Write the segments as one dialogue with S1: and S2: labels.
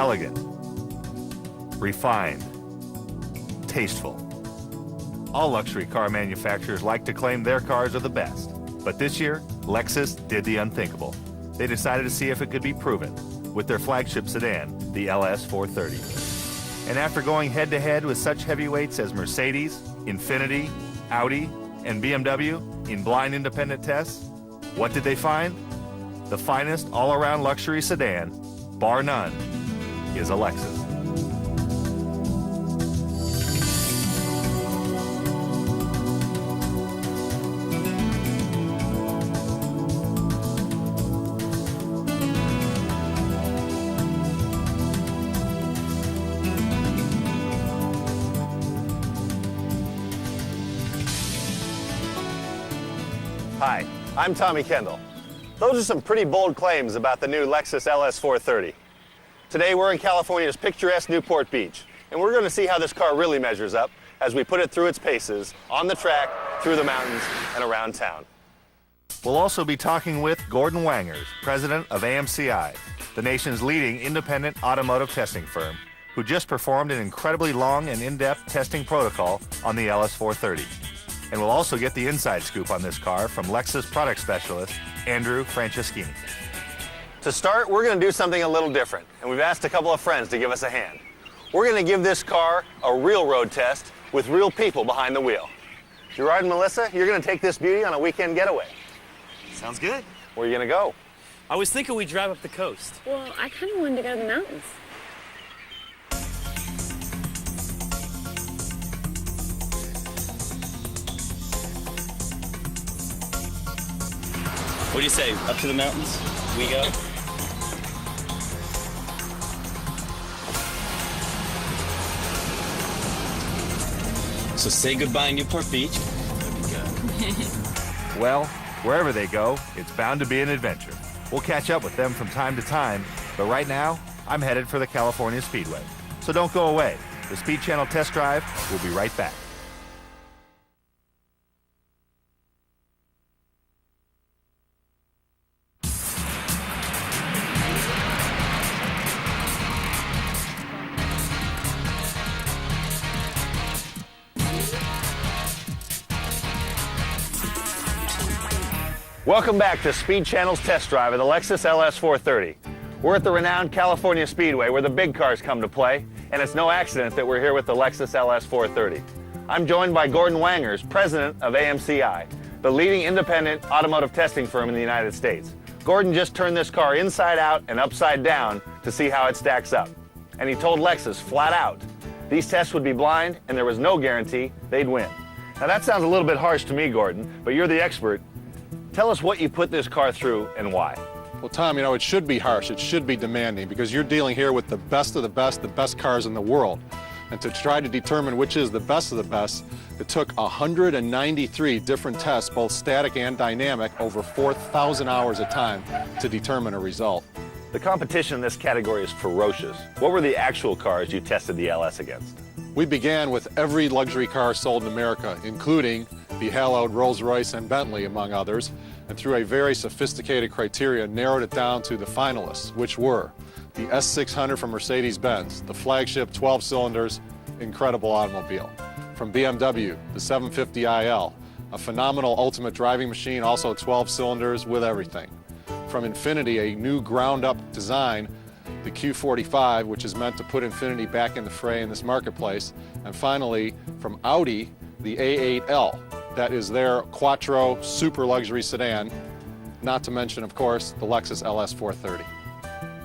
S1: elegant, refined, tasteful. All luxury car manufacturers like to claim their cars are the best. But this year, Lexus did the unthinkable. They decided to see if it could be proven with their flagship sedan, the LS 430. And after going head-to-head with such heavyweights as Mercedes, Infiniti, Audi, and BMW in blind independent tests, what did they find? The finest all-around luxury sedan, bar none, is a Lexus.
S2: Hi, I'm Tommy Kendall. Those are some pretty bold claims about the new Lexus LS 430. Today we're in California's picturesque Newport Beach, and we're going to see how this car really measures up as we put it through its paces, on the track, through the mountains, and around town.
S1: We'll also be talking with Gordon Wangers, president of AMCI, the nation's leading independent automotive testing firm, who just performed an incredibly long and in-depth testing protocol on the LS 430. And we'll also get the inside scoop on this car from Lexus product specialist Andrew Franceschini.
S2: To start, we're going to do something a little different, and we've asked a couple of friends to give us a hand. We're going to give this car a real road test with real people behind the wheel. Gerard and Melissa, you're going to take this beauty on a weekend getaway.
S3: Sounds good.
S2: Where are you going to go?
S3: I was thinking we'd drive up the coast.
S4: Well, I kind of wanted to go to the mountains.
S3: What do you say? Up to the mountains? We go? So say goodbye, Newport Beach.
S1: Well, wherever they go, it's bound to be an adventure. We'll catch up with them from time to time, but right now, I'm headed for the California Speedway. So don't go away. The Speed Channel Test Drive will be right back.
S2: Welcome back to Speed Channel's test drive of the Lexus LS 430. We're at the renowned California Speedway where the big cars come to play, and it's no accident that we're here with the Lexus LS 430. I'm joined by Gordon Wangers, president of AMCI, the leading independent automotive testing firm in the United States. Gordon just turned this car inside out and upside down to see how it stacks up. And he told Lexus flat out, these tests would be blind and there was no guarantee they'd win. Now that sounds a little bit harsh to me, Gordon, but you're the expert. Tell us what you put this car through and why.
S5: Well, Tom, you know, it should be harsh, it should be demanding, because you're dealing here with the best of the best cars in the world. And to try to determine which is the best of the best, it took 193 different tests, both static and dynamic, over 4,000 hours of time to determine a result.
S2: The competition in this category is ferocious. What were the actual cars you tested the LS against?
S5: We began with every luxury car sold in America, including the haloed Rolls-Royce and Bentley, among others, and through a very sophisticated criteria narrowed it down to the finalists, which were the S600 from Mercedes-Benz, the flagship 12 cylinders, incredible automobile. From BMW, the 750iL, a phenomenal ultimate driving machine, also 12 cylinders with everything. From Infiniti, a new ground-up design, the Q45, which is meant to put Infiniti back in the fray in this marketplace. And finally, from Audi, the A8L. That is their Quattro super luxury sedan, not to mention, of course, the Lexus LS 430.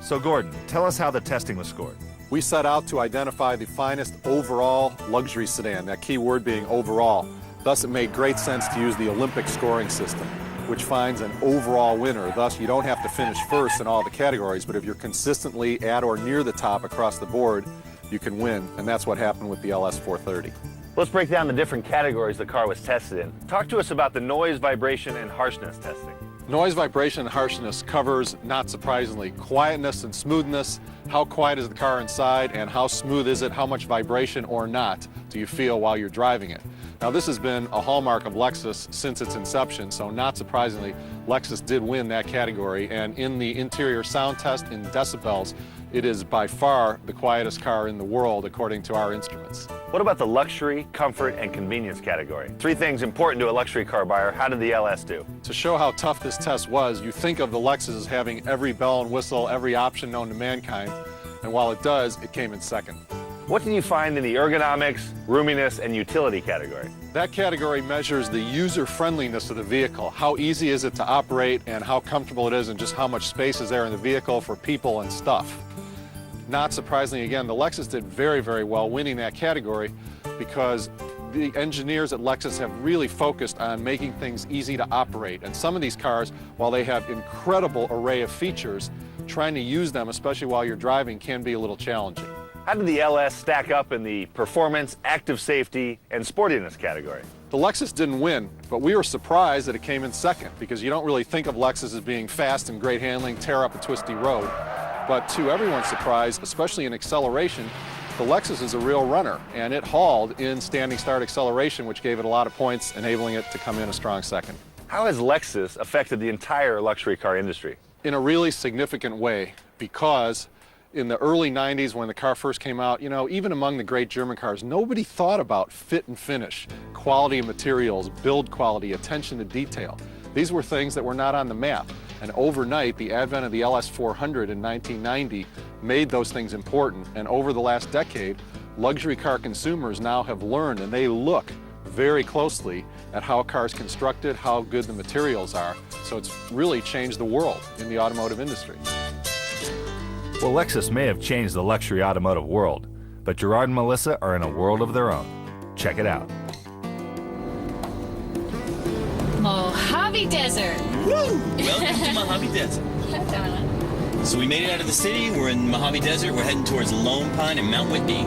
S1: So Gordon, tell us how the testing was scored.
S5: We set out to identify the finest overall luxury sedan, that key word being overall. Thus, it made great sense to use the Olympic scoring system, which finds an overall winner. Thus, you don't have to finish first in all the categories, but if you're consistently at or near the top across the board, you can win, and that's what happened with the LS 430.
S2: Let's break down the different categories the car was tested in. Talk to us about the noise, vibration, and harshness testing.
S5: Noise, vibration, and harshness covers, not surprisingly, quietness and smoothness. How quiet is the car inside, and how smooth is it? How much vibration or not do you feel while you're driving it? Now, this has been a hallmark of Lexus since its inception, so not surprisingly, Lexus did win that category. And in the interior sound test in decibels, it is by far the quietest car in the world according to our instruments.
S2: What about the luxury, comfort, and convenience category? Three things important to a luxury car buyer. How did the LS do?
S5: To show how tough this test was, you think of the Lexus as having every bell and whistle, every option known to mankind, and while it does, it came in second.
S2: What did you find in the ergonomics, roominess, and utility category?
S5: That category measures the user-friendliness of the vehicle. How easy is it to operate and how comfortable it is and just how much space is there in the vehicle for people and stuff. Not surprisingly, again, the Lexus did very, very well winning that category because the engineers at Lexus have really focused on making things easy to operate. And some of these cars, while they have incredible array of features, trying to use them, especially while you're driving, can be a little challenging.
S2: How did the LS stack up in the performance, active safety, and sportiness category?
S5: The Lexus didn't win, but we were surprised that it came in second because you don't really think of Lexus as being fast and great handling, tear up a twisty road. But to everyone's surprise, especially in acceleration, the Lexus is a real runner, and it hauled in standing start acceleration, which gave it a lot of points, enabling it to come in a strong second.
S2: How has Lexus affected the entire luxury car industry?
S5: In a really significant way, because in the early 90s when the car first came out, you know, even among the great German cars, nobody thought about fit and finish, quality of materials, build quality, attention to detail. These were things that were not on the map. And overnight, the advent of the LS400 in 1990 made those things important. And over the last decade, luxury car consumers now have learned, and they look very closely at how a car is constructed, how good the materials are. So it's really changed the world in the automotive industry.
S1: Well, Lexus may have changed the luxury automotive world, but Gerard and Melissa are in a world of their own. Check it out.
S6: Mojave Desert.
S3: Woo! Welcome to Mojave Desert. So we made it out of the city. We're in Mojave Desert. We're heading towards Lone Pine and Mount Whitney.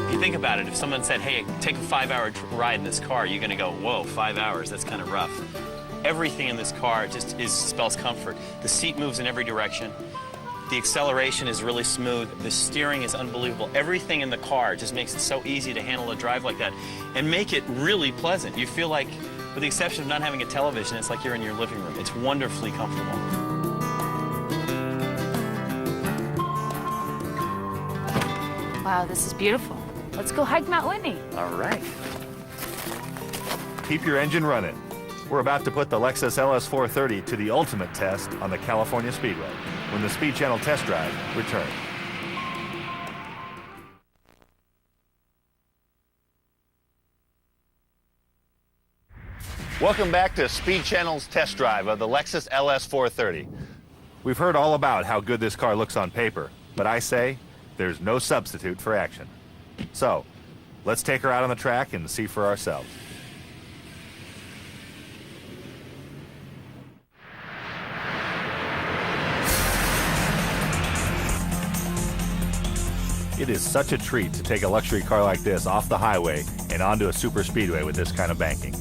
S7: If you think about it, if someone said, hey, take a 5-hour ride in this car, you're going to go, whoa, 5 hours, that's kind of rough. Everything in this car just spells comfort. The seat moves in every direction. The acceleration is really smooth. The steering is unbelievable. Everything in the car just makes it so easy to handle a drive like that and make it really pleasant. You feel like, with the exception of not having a television, it's like you're in your living room. It's wonderfully comfortable.
S6: Wow, this is beautiful. Let's go hike Mount Whitney.
S2: All right.
S1: Keep your engine running. We're about to put the Lexus LS430 to the ultimate test on the California Speedway when the Speed Channel Test Drive returns.
S2: Welcome back to Speed Channel's test drive of the Lexus LS430.
S1: We've heard all about how good this car looks on paper, but I say there's no substitute for action. So, let's take her out on the track and see for ourselves. It is such a treat to take a luxury car like this off the highway and onto a super speedway with this kind of banking.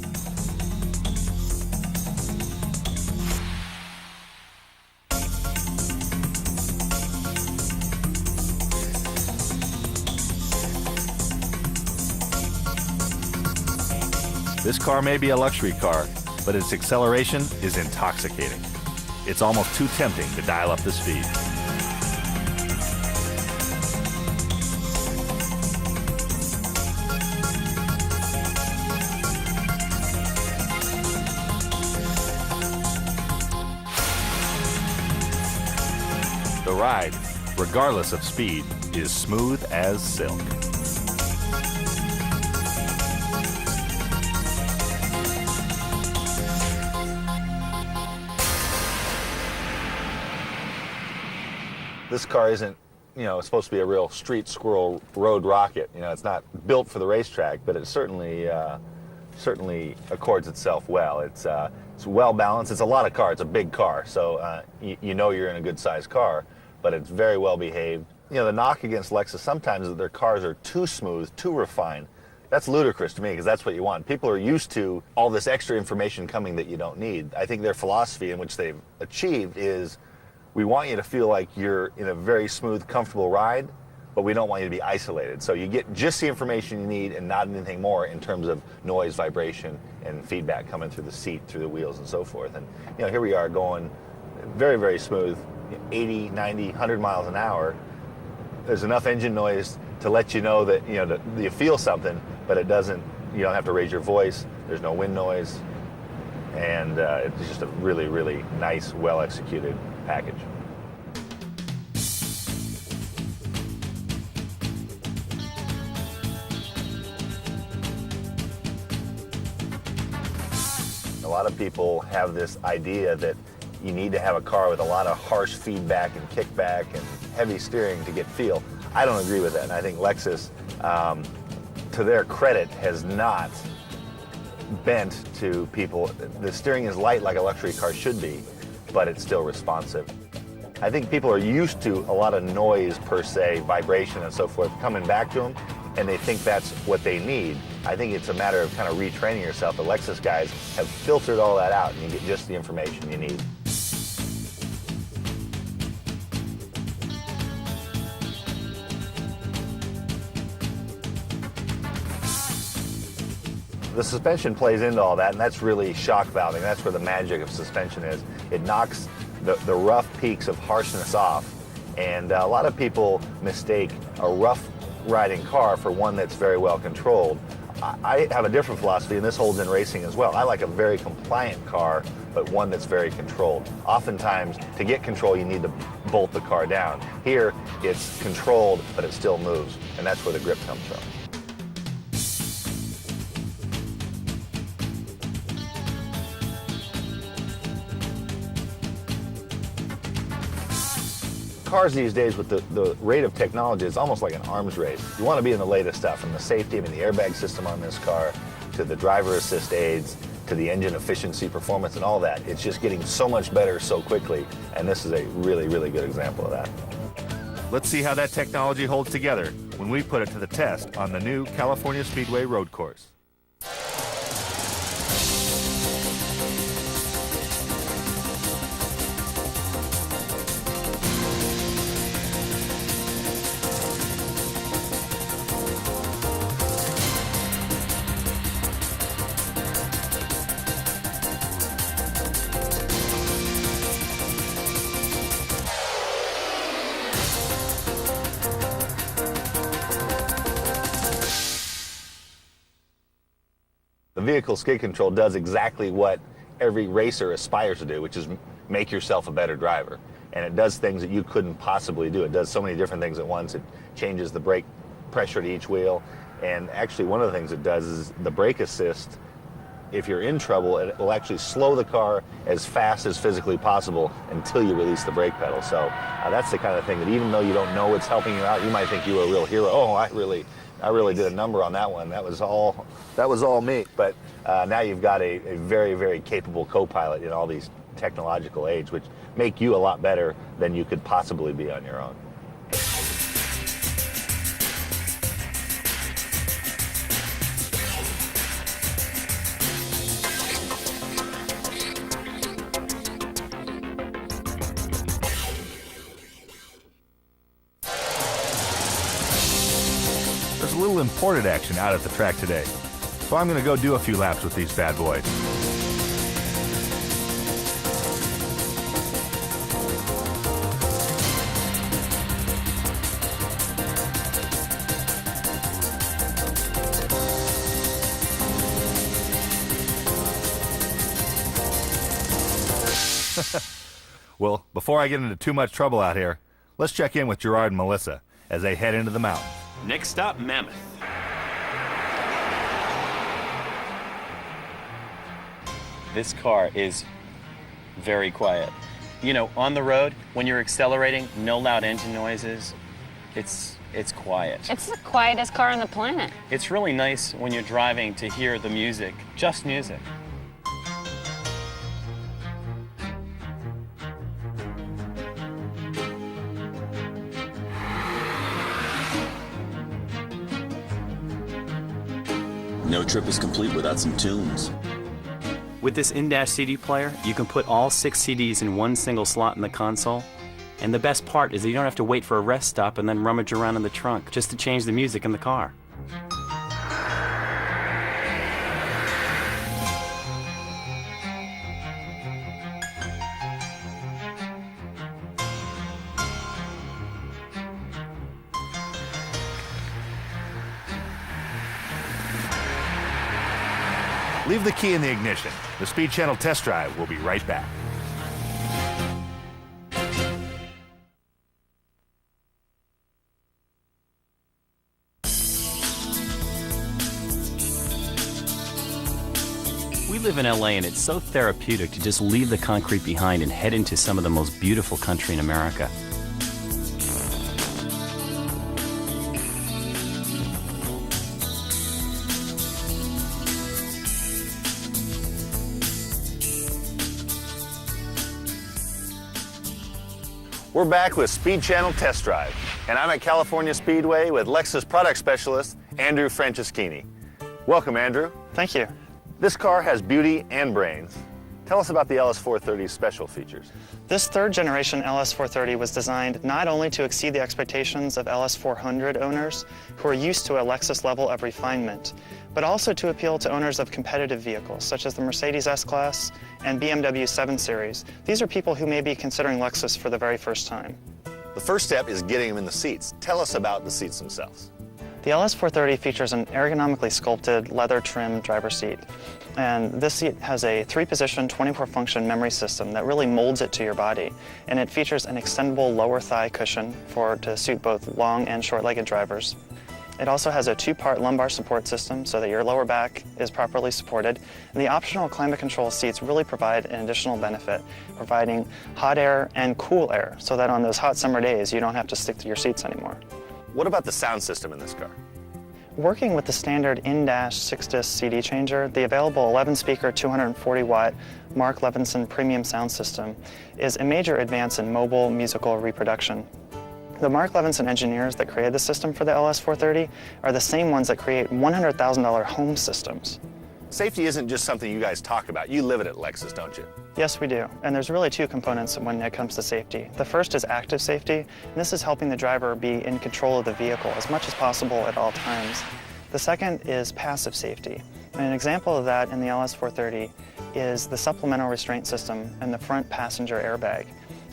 S1: This car may be a luxury car, but its acceleration is intoxicating. It's almost too tempting to dial up the speed. The ride, regardless of speed, is smooth as silk.
S2: This car isn't, it's supposed to be a real street squirrel road rocket. It's not built for the racetrack, but it certainly accords itself well. It's well balanced. It's a lot of car. It's a big car, so you know you're in a good sized car, but it's very well behaved. The knock against Lexus sometimes is that their cars are too smooth, too refined. That's ludicrous to me because that's what you want. People are used to all this extra information coming that you don't need. I think their philosophy in which they've achieved is we want you to feel like you're in a very smooth, comfortable ride, but we don't want you to be isolated. So you get just the information you need and not anything more in terms of noise, vibration, and feedback coming through the seat, through the wheels, and so forth. And here we are going very, very smooth, 80, 90, 100 miles an hour. There's enough engine noise to let you know that, that you feel something, but it doesn't, you don't have to raise your voice. There's no wind noise. And it's just a really, really nice, well-executed package. A lot of people have this idea that you need to have a car with a lot of harsh feedback and kickback and heavy steering to get feel. I don't agree with that, and I think Lexus, to their credit, has not bent to people. The steering is light like a luxury car should be, but it's still responsive. I think people are used to a lot of noise per se, vibration and so forth, coming back to them, and they think that's what they need. I think it's a matter of kind of retraining yourself. The Lexus guys have filtered all that out, and you get just the information you need. The suspension plays into all that, and that's really shock valving. That's where the magic of suspension is. It knocks the rough peaks of harshness off, and a lot of people mistake a rough riding car for one that's very well controlled. I have a different philosophy, and this holds in racing as well. I like a very compliant car, but one that's very controlled. Oftentimes, to get control, you need to bolt the car down. Here, it's controlled, but it still moves, and that's where the grip comes from. Cars these days, with the rate of technology, it's almost like an arms race. You want to be in the latest stuff, from the safety, the airbag system on this car, to the driver assist aids, to the engine efficiency, performance, and all that. It's just getting so much better so quickly, and this is a really, really good example of that.
S1: Let's see how that technology holds together when we put it to the test on the new California Speedway road course.
S2: The vehicle skid control does exactly what every racer aspires to do, which is make yourself a better driver. And it does things that you couldn't possibly do. It does so many different things at once. It changes the brake pressure to each wheel. And actually, one of the things it does is the brake assist. If you're in trouble, it will actually slow the car as fast as physically possible until you release the brake pedal. So that's the kind of thing that, even though you don't know it's helping you out, you might think you were a real hero. Oh, I really did a number on that one. That was all me. But now you've got a very, very capable co-pilot in all these technological aids, which make you a lot better than you could possibly be on your own.
S1: There's a little imported action out at the track today, so I'm going to go do a few laps with these bad boys. Well, before I get into too much trouble out here, let's check in with Gerard and Melissa as they head into the mountains.
S7: Next stop, Mammoth. This car is very quiet. You know, on the road, when you're accelerating, no loud engine noises. It's quiet.
S4: It's the quietest car on the planet.
S7: It's really nice when you're driving to hear the music, just music.
S3: No trip is complete without some tunes.
S7: With this in-dash CD player, you can put all 6 CDs in one single slot in the console. And the best part is that you don't have to wait for a rest stop and then rummage around in the trunk just to change the music in the car.
S1: Leave the key in the ignition. The Speed Channel Test Drive will be right back.
S3: We live in LA and it's so therapeutic to just leave the concrete behind and head into some of the most beautiful country in America.
S2: We're back with Speed Channel Test Drive, and I'm at California Speedway with Lexus product specialist Andrew Franceschini. Welcome, Andrew.
S8: Thank you.
S2: This car has beauty and brains. Tell us about the LS430's special features.
S8: This third generation LS430 was designed not only to exceed the expectations of LS400 owners who are used to a Lexus level of refinement, but also to appeal to owners of competitive vehicles such as the Mercedes S-Class and BMW 7 Series. These are people who may be considering Lexus for the very first time.
S2: The first step is getting them in the seats. Tell us about the seats themselves.
S8: The LS430 features an ergonomically sculpted leather trim driver's seat. And this seat has a 3-position, 24-function memory system that really molds it to your body. And it features an extendable lower thigh cushion to suit both long and short-legged drivers. It also has a 2-part lumbar support system so that your lower back is properly supported. And the optional climate control seats really provide an additional benefit, providing hot air and cool air so that on those hot summer days you don't have to stick to your seats anymore.
S2: What about the sound system in this car?
S8: Working with the standard in-dash 6-disc CD changer, the available 11-speaker, 240-watt Mark Levinson premium sound system is a major advance in mobile musical reproduction. The Mark Levinson engineers that created the system for the LS430 are the same ones that create $100,000 home systems.
S2: Safety isn't just something you guys talk about. You live it at Lexus, don't you?
S8: Yes, we do. And there's really 2 components when it comes to safety. The first is active safety, and this is helping the driver be in control of the vehicle as much as possible at all times. The second is passive safety. And an example of that in the LS430 is the supplemental restraint system and the front passenger airbag,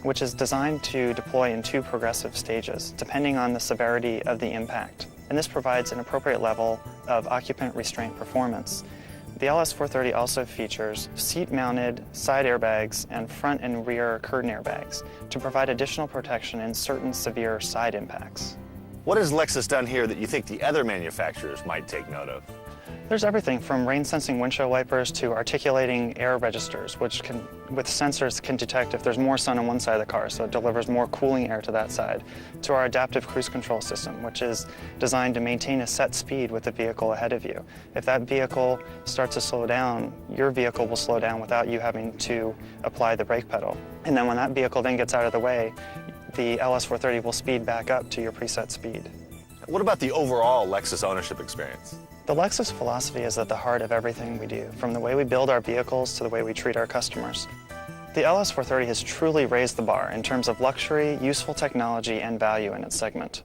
S8: which is designed to deploy in 2 progressive stages, depending on the severity of the impact. And this provides an appropriate level of occupant restraint performance. The LS430 also features seat-mounted side airbags and front and rear curtain airbags to provide additional protection in certain severe side impacts.
S2: What has Lexus done here that you think the other manufacturers might take note of?
S8: There's everything from rain-sensing windshield wipers to articulating air registers, which with sensors can detect if there's more sun on one side of the car, so it delivers more cooling air to that side, to our adaptive cruise control system, which is designed to maintain a set speed with the vehicle ahead of you. If that vehicle starts to slow down, your vehicle will slow down without you having to apply the brake pedal. And then when that vehicle then gets out of the way, the LS430 will speed back up to your preset speed.
S2: What about the overall Lexus ownership experience?
S8: The Lexus philosophy is at the heart of everything we do, from the way we build our vehicles to the way we treat our customers. The LS430 has truly raised the bar in terms of luxury, useful technology, and value in its segment.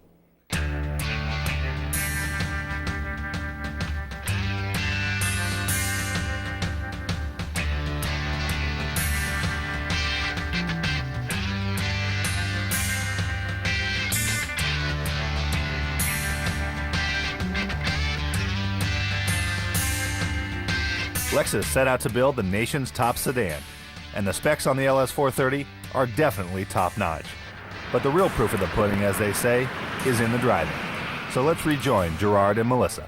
S1: Lexus set out to build the nation's top sedan, and the specs on the LS430 are definitely top-notch. But the real proof of the pudding, as they say, is in the driving. So let's rejoin Gerard and Melissa.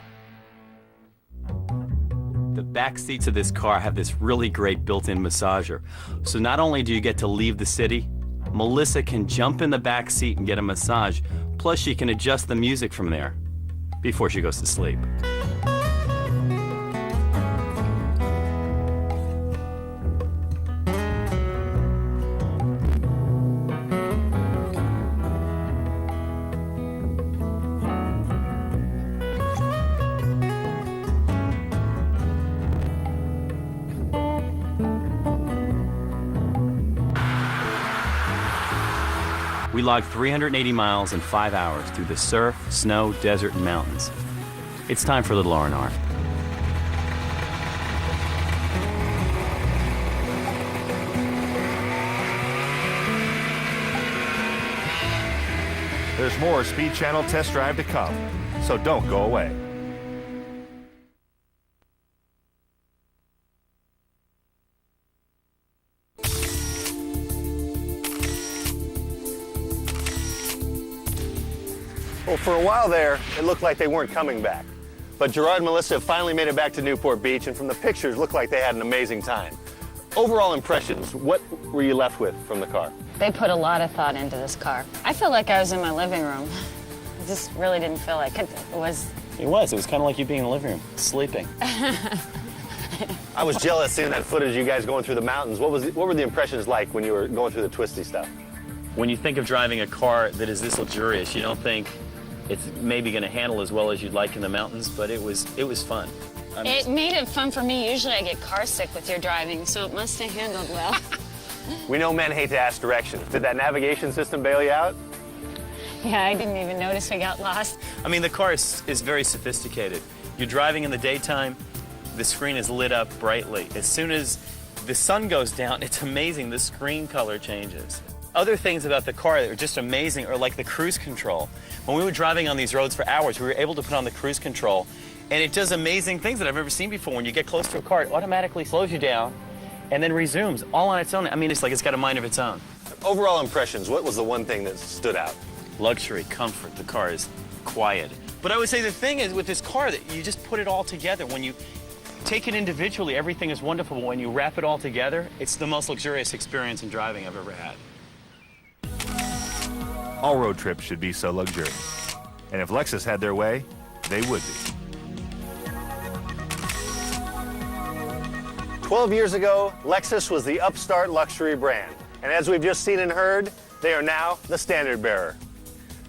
S3: The back seats of this car have this really great built-in massager. So not only do you get to leave the city, Melissa can jump in the back seat and get a massage, plus she can adjust the music from there before she goes to sleep. We logged 380 miles in 5 hours through the surf, snow, desert, and mountains. It's time for a little R&R.
S1: There's more Speed Channel Test Drive to come, so don't go away.
S2: for a while there, it looked like they weren't coming back. But Gerard and Melissa finally made it back to Newport Beach, and from the pictures, looked like they had an amazing time. Overall impressions, what were you left with from the car?
S4: They put a lot of thought into this car. I feel like I was in my living room. I just really didn't feel like it was.
S7: It was kind of like you being in the living room, sleeping.
S2: I was jealous seeing that footage of you guys going through the mountains. What were the impressions like when you were going through the twisty stuff?
S7: When you think of driving a car that is this luxurious, you don't think it's maybe going to handle as well as you'd like in the mountains, but it was fun.
S4: It made it fun for me. Usually I get car sick with your driving, so it must have handled well.
S2: We know men hate to ask directions. Did that navigation system bail you out?
S4: Yeah, I didn't even notice we got lost.
S7: I mean, the car is very sophisticated. You're driving in the daytime, the screen is lit up brightly. As soon as the sun goes down, it's amazing, the screen color changes. Other things about the car that are just amazing are like the cruise control. When we were driving on these roads for hours, we were able to put on the cruise control, and it does amazing things that I've never seen before. When you get close to a car, it automatically slows you down and then resumes all on its own. I mean, it's like it's got a mind of its own.
S2: Overall impressions, what was the one thing that stood out?
S7: Luxury, comfort, the car is quiet. But I would say the thing is with this car that you just put it all together. When you take it individually, everything is wonderful. But when you wrap it all together, it's the most luxurious experience in driving I've ever had.
S1: All road trips should be so luxurious. And if Lexus had their way, they would be.
S2: 12 years ago, Lexus was the upstart luxury brand. And as we've just seen and heard, they are now the standard bearer.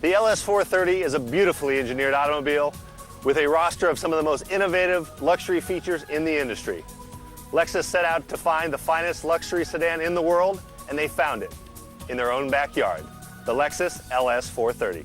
S2: The LS430 is a beautifully engineered automobile with a roster of some of the most innovative luxury features in the industry. Lexus set out to find the finest luxury sedan in the world, and they found it in their own backyard, the Lexus LS430.